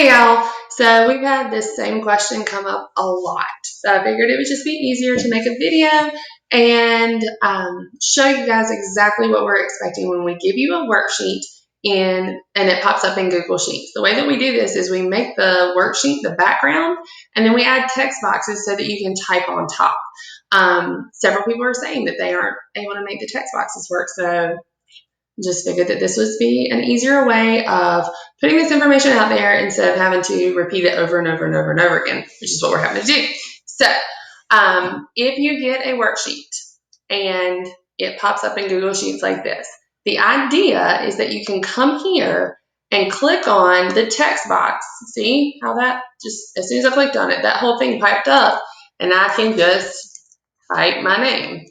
Hey y'all, so we've had this same question come up a lot. So I figured it would just be easier to make a video and show you guys exactly what we're expecting when we give you a worksheet and it pops up in Google Sheets. The way that we do this is we make the worksheet the background and then we add text boxes so that you can type on top. Several people are saying that they aren't able to make the text boxes work, so just figured that this would be an easier way of putting this information out there instead of having to repeat it over and over and over and over again, which is what we're having to do. So if you get a worksheet and it pops up in Google Sheets like this, the idea is that you can come here and click on the text box. See how that just, as soon as I clicked on it, that whole thing piped up and I can just type my name,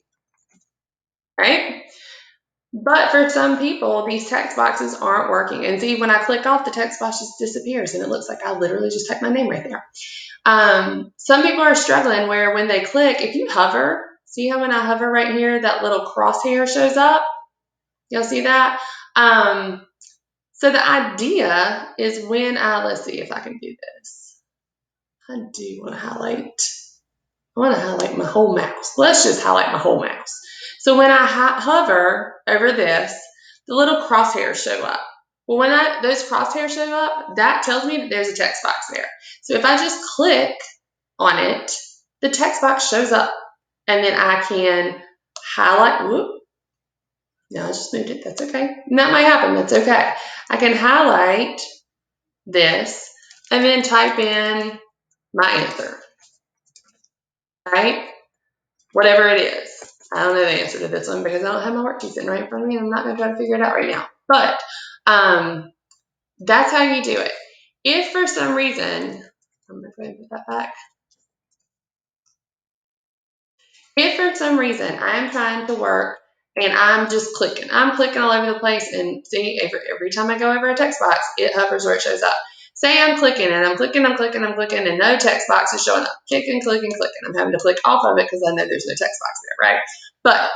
right? But for some people, these text boxes aren't working. And see, when I click off, the text box just disappears and it looks like I literally just typed my name right there. Some people are struggling where when they click, if you hover, see how when I hover right here, that little crosshair shows up? You'll see that? So the idea is when let's see if I can do this. I do want to highlight. I want to highlight my whole mouse. Let's just highlight my whole mouse. So when I hover over this, the little crosshairs show up. Well, when those crosshairs show up, that tells me that there's a text box there. So if I just click on it, the text box shows up. And then I can highlight, whoop, no, I just moved it, that's okay. And that might happen, that's okay. I can highlight this and then type in my answer, right? Whatever it is. I don't know the answer to this one because I don't have my worksheet sitting right in front of me and I'm not going to try to figure it out right now. But that's how you do it. If for some reason, I'm going to go ahead and put that back. If for some reason I'm trying to work and I'm just clicking, I'm clicking all over the place and see every time I go over a text box, it hovers where it shows up. Say I'm clicking and I'm clicking and no text box is showing up. Clicking. I'm having to click off of it because I know there's no text box there, right? But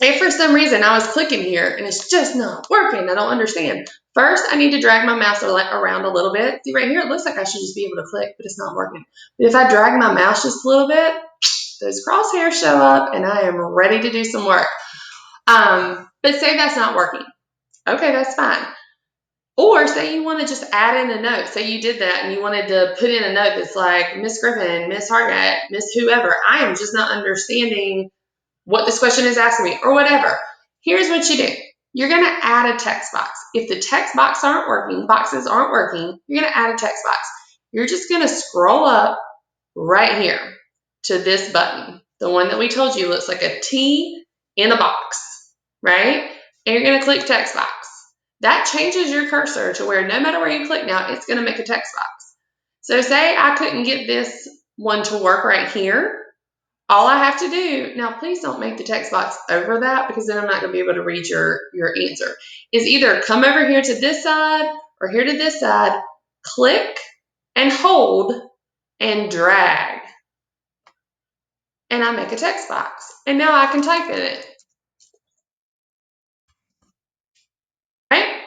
if for some reason I was clicking here and it's just not working, I don't understand. First, I need to drag my mouse around a little bit. See right here, it looks like I should just be able to click, but it's not working. But if I drag my mouse just a little bit, those crosshairs show up and I am ready to do some work. But say that's not working. Okay, that's fine. Or say you want to just add in a note. Say you did that and you wanted to put in a note that's like, Miss Griffin, Miss Hargett, Miss whoever, I am just not understanding what this question is asking me or whatever. Here's what you do. You're going to add a text box. If the text boxes aren't working, you're going to add a text box. You're just going to scroll up right here to this button. The one that we told you looks like a T in a box, right? And you're going to click text box. That changes your cursor to where no matter where you click now, it's going to make a text box. So say I couldn't get this one to work right here. All I have to do, now please don't make the text box over that because then I'm not going to be able to read your answer, is either come over here to this side or here to this side, click and hold and drag. And I make a text box. And now I can type in it. Right?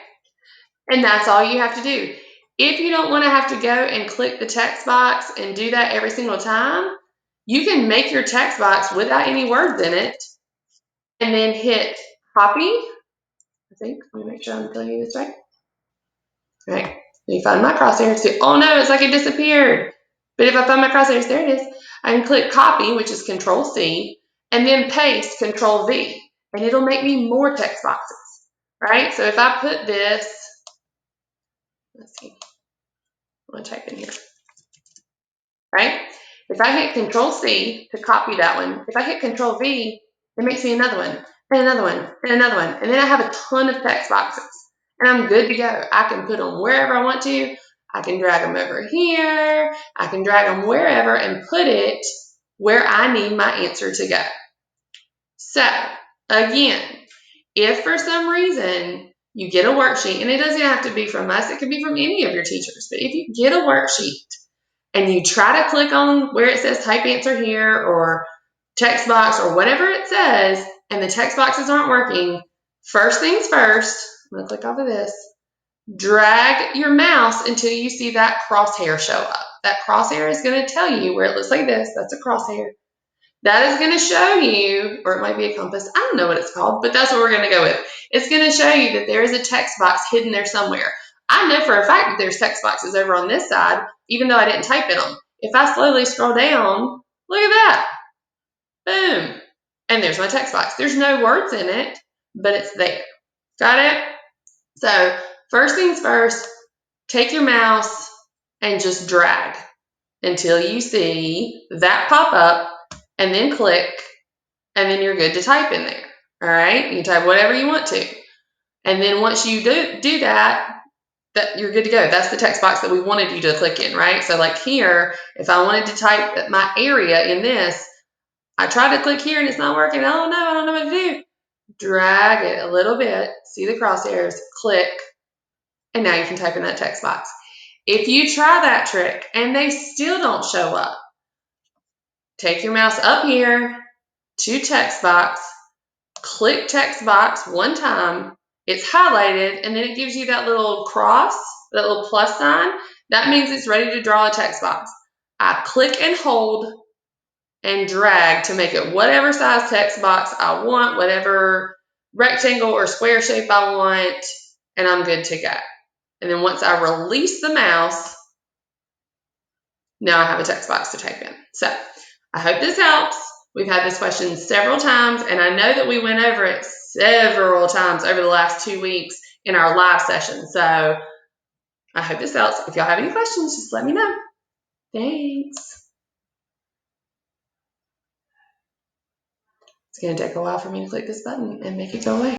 And that's all you have to do. If you don't want to have to go and click the text box and do that every single time, you can make your text box without any words in it and then hit copy. I think, let me make sure I'm telling you this right. All right, let me find my crosshairs too. Oh no, it's like it disappeared. But if I find my crosshairs, there it is. I can click copy, which is Control C, and then paste Control V, and it'll make me more text boxes, right? So if I put this, let's see, I'm gonna type in here, right? If I hit Control C to copy that one, if I hit Control V, it makes me another one, and another one, and another one, and then I have a ton of text boxes. And I'm good to go. I can put them wherever I want to. I can drag them over here. I can drag them wherever and put it where I need my answer to go. So, again, if for some reason you get a worksheet, and it doesn't have to be from us, it could be from any of your teachers, but if you get a worksheet and you try to click on where it says type answer here or text box or whatever it says, and the text boxes aren't working, first things first, I'm going to click off of this. drag your mouse until you see that crosshair show up. That crosshair is going to tell you where it looks like this. That's a crosshair. That is going to show you, or it might be a compass. I don't know what it's called, but that's what we're going to go with. It's going to show you that there is a text box hidden there somewhere. I know for a fact that there's text boxes over on this side, even though I didn't type in them. If I slowly scroll down, look at that. Boom. And there's my text box. There's no words in it, but it's there. Got it? So first things first, take your mouse and just drag until you see that pop up, and then click, and then you're good to type in there. All right? You can type whatever you want to. And then once you do that, you're good to go. That's the text box that we wanted you to click in, right? So like here, if I wanted to type my area in this, I tried to click here and it's not working. Oh no, I don't know what to do. Drag it a little bit, see the crosshairs, click, and now you can type in that text box. If you try that trick and they still don't show up, take your mouse up here to text box, click text box one time, it's highlighted, and then it gives you that little cross, that little plus sign. That means it's ready to draw a text box. I click and hold and drag to make it whatever size text box I want, whatever rectangle or square shape I want, and I'm good to go. And then once I release the mouse, now I have a text box to type in. So I hope this helps. We've had this question several times, and I know that we went over it several times over the last 2 weeks in our live session. So I hope this helps. If y'all have any questions, just let me know. Thanks. It's going to take a while for me to click this button and make it go away.